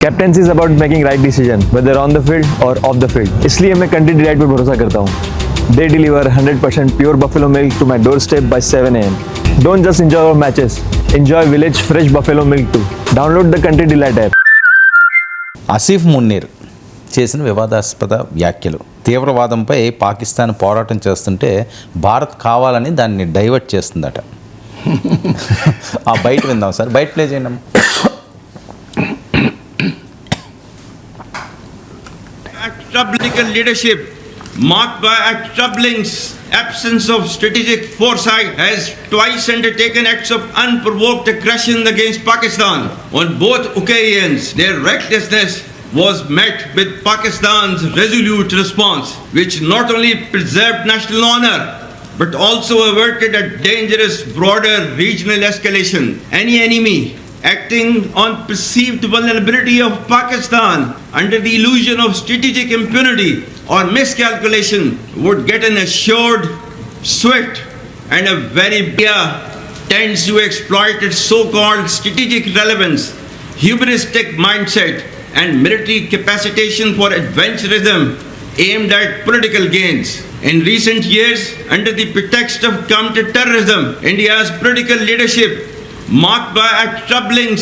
Captaincy is about making right decision whether on the field or off the field. इसलिए मैं Country Delight पर भरोसा करता हूँ। They deliver 100% pure buffalo milk to my doorstep by 7 AM। Don't just enjoy our matches, enjoy village fresh buffalo milk too. Download the Country Delight app. Asif Munir చేసిన వివాదాస్పద వ్యాఖ్యలు, తీవ్రవాదంపై పాకిస్తాన్ పోరాటం చేస్తుంటే భారత్ కావాలని దాన్ని డైవర్ట్ చేస్తుందట. ఆ బయట విందాం సార్, బయట ప్లే చేయండి. Political leadership marked by a troubling absence of strategic foresight has twice undertaken acts of unprovoked aggression against Pakistan. On both occasions, their recklessness was met with Pakistan's resolute response, which not only preserved national honor but also averted a dangerous broader regional escalation. Any enemy acting on perceived vulnerability of Pakistan under the illusion of strategic impunity or miscalculation would get an assured, swift and a very tends to exploit its so-called strategic relevance, hubristic mindset and military capacitation for adventurism aimed at political gains. In recent years, under the pretext of counter-terrorism, India's political leadership, marked by a troubling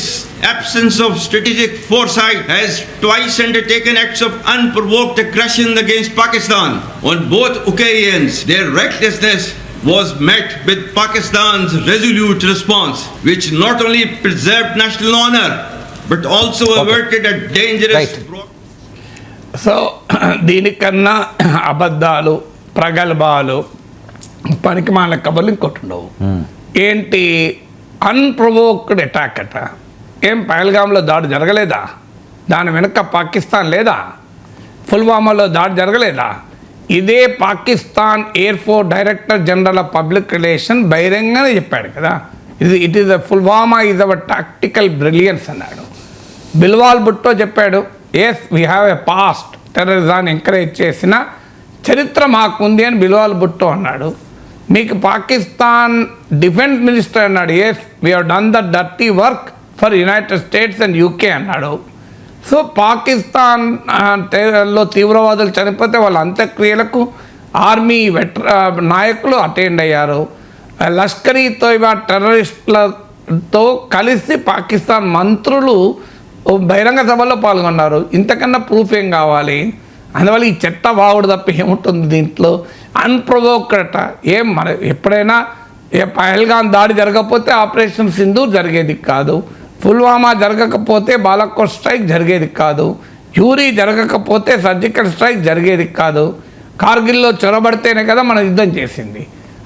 absence of strategic foresight, has twice undertaken acts of unprovoked aggression against Pakistan. On both occasions, their recklessness was met with Pakistan's resolute response, which not only preserved national honor, but also averted a dangerous... so దీనికన్నా అబద్ధాలు, ప్రగల్భాలు, పనికిమాల కబుర్లు ఇంకోటి ఉండవు. ఏంటి అన్ప్రొవోక్డ్ attack అట. ఏం పహల్గామ్లో దాడి జరగలేదా? దాని వెనుక పాకిస్తాన్ లేదా? పుల్వామాలో దాడి జరగలేదా? ఇదే Pakistan air force director general of public relation బహిరంగానే చెప్పాడు కదా, it is Pulwama is our tactical brilliance అన్నాడు. బిల్వాల్ భుట్టో చెప్పాడు, yes we have a past, టెర్రరిజాన్ని ఎంకరేజ్ చేసిన చరిత్ర మాకుంది అని బిల్వాల్ భుట్టో అన్నాడు. మీకు పాకిస్తాన్ డిఫెన్స్ మినిస్టర్ అన్నాడు, yes we have done the dirty work for United States and UK అన్నాడు. సో పాకిస్తాన్ లో తీవ్రవాదులు చనిపోతే వాళ్ళ అంత్యక్రియలకు ఆర్మీ నాయకులు అటెండ్ అయ్యారు. లష్కరీ తోయిబా టెర్రరిస్టులతో కలిసి పాకిస్తాన్ మంత్రులు బహిరంగ సభలో పాల్గొన్నారు. ఇంతకన్నా ప్రూఫ్ ఏం కావాలి? అందువల్ల ఈ చెత్త వాగుడు తప్ప ఏముంటుంది దీంట్లో? అన్ప్రొవోక్డ్ ఏం మన ఎప్పుడైనా పహల్గామ్ దాడి జరగకపోతే ఆపరేషన్ సింధూర్ జరిగేది కాదు, పుల్వామా జరగకపోతే బాలాకోట్ స్ట్రైక్ జరిగేది కాదు, యూరీ జరగకపోతే సర్జికల్ స్ట్రైక్ జరిగేది కాదు, కార్గిల్లో చొరబడితేనే కదా మనం యుద్ధం చేసింది.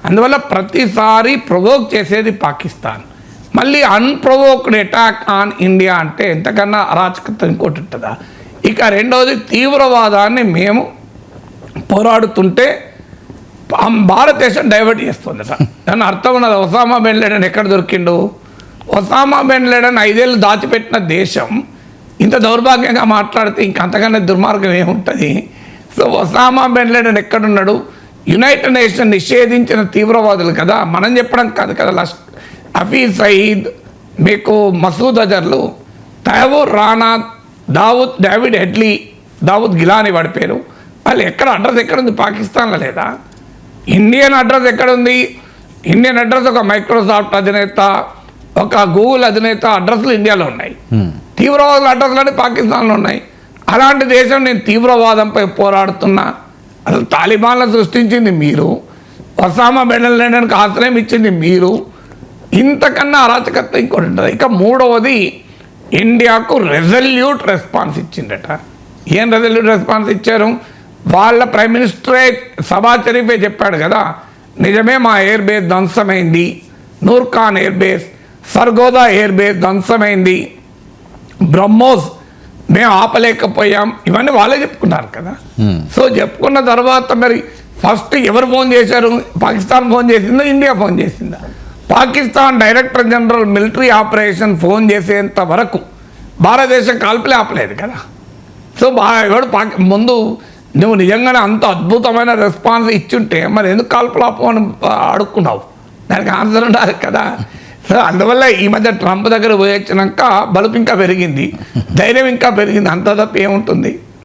అందువల్ల ప్రతిసారి ప్రొవోక్ చేసేది పాకిస్తాన్. మళ్ళీ అన్ప్రొవోక్డ్ అటాక్ ఆన్ ఇండియా అంటే ఎంతకన్నా అరాచకత్వం ఇంకోటి ఉంటుందా? ఇక రెండవది, తీవ్రవాదాన్ని మేము పోరాడుతుంటే భారతదేశం డైవర్ట్ చేస్తుందట. దాని అర్థం ఉన్నది. ఒసామా బిన్ లాడెన్ ఎక్కడ దొరికిండు? ఒసామా బిన్ లాడెన్ 5 ఏళ్ళు దాచిపెట్టిన దేశం ఇంత దౌర్భాగ్యంగా మాట్లాడితే ఇంకంతకన్నా దుర్మార్గం ఏముంటుంది? సో ఒసామా బిన్ లాడెన్ ఎక్కడున్నాడు? యునైటెడ్ నేషన్ నిషేధించిన తీవ్రవాదులు కదా, మనం చెప్పడం కాదు కదా. హఫీజ్ సయీద్, మీకు మసూద్ అజర్లు, తైమూర్ రాణా, డేవిడ్ హెడ్లీ, దావుద్ గిలానీ వాడి పేరు, వాళ్ళు ఎక్కడ అడ్రస్ ఎక్కడుంది? పాకిస్తాన్లో లేదా? ఇండియన్ అడ్రస్ ఎక్కడుంది? ఇండియన్ అడ్రస్ ఒక మైక్రోసాఫ్ట్ అధినేత, ఒక గూగుల్ అధినేత అడ్రస్లు ఇండియాలో ఉన్నాయి. తీవ్రవాదుల అడ్రస్లు పాకిస్తాన్లో ఉన్నాయి. అలాంటి దేశం నేను తీవ్రవాదంపై పోరాడుతున్నా. అసలు తాలిబాన్లను సృష్టించింది మీరు, ఒసామా బిన్ లాడెన్కి ఆశ్రయం ఇచ్చింది మీరు. ఇంతకన్నా అరాచకత్వం ఇంకోటి ఉంటుంది. ఇక మూడవది, ఇండియాకు రెజల్యూట్ రెస్పాన్స్ ఇచ్చిందట. ఏం రెజల్యూట్ రెస్పాన్స్ ఇచ్చారు? వాళ్ళ ప్రైమ్ మినిస్టరే షబాజ్ షరీఫే చెప్పాడు కదా, నిజమే మా ఎయిర్ బేస్ ధ్వంసమైంది, Nur Khan air base, Sargodha air base ధ్వంసమైంది, బ్రహ్మోస్ మేము ఆపలేకపోయాం, ఇవన్నీ వాళ్ళే చెప్పుకున్నారు కదా. సో చెప్పుకున్న తర్వాత మరి ఫస్ట్ ఎవరు ఫోన్ చేశారు? పాకిస్తాన్ ఫోన్ చేసిందా, ఇండియా ఫోన్ చేసిందా? Pakistan director general military operation phone చేసేంత వరకు భారతదేశం కాల్పులే ఆపలేదు కదా. సో ఎవడు ముందు నువ్వు నిజంగానే అంత అద్భుతమైన రెస్పాన్స్ ఇచ్చుంటే మరి ఎందుకు కాల్పులు ఆపమని అడుక్కున్నావు? దానికి ఆన్సర్ ఉండాలి కదా. సో అందువల్ల ఈ మధ్య ట్రంప్ దగ్గర పోయి వచ్చినాక బలుపు ఇంకా పెరిగింది, ధైర్యం ఇంకా పెరిగింది, అంత తప్ప ఏముంటుంది.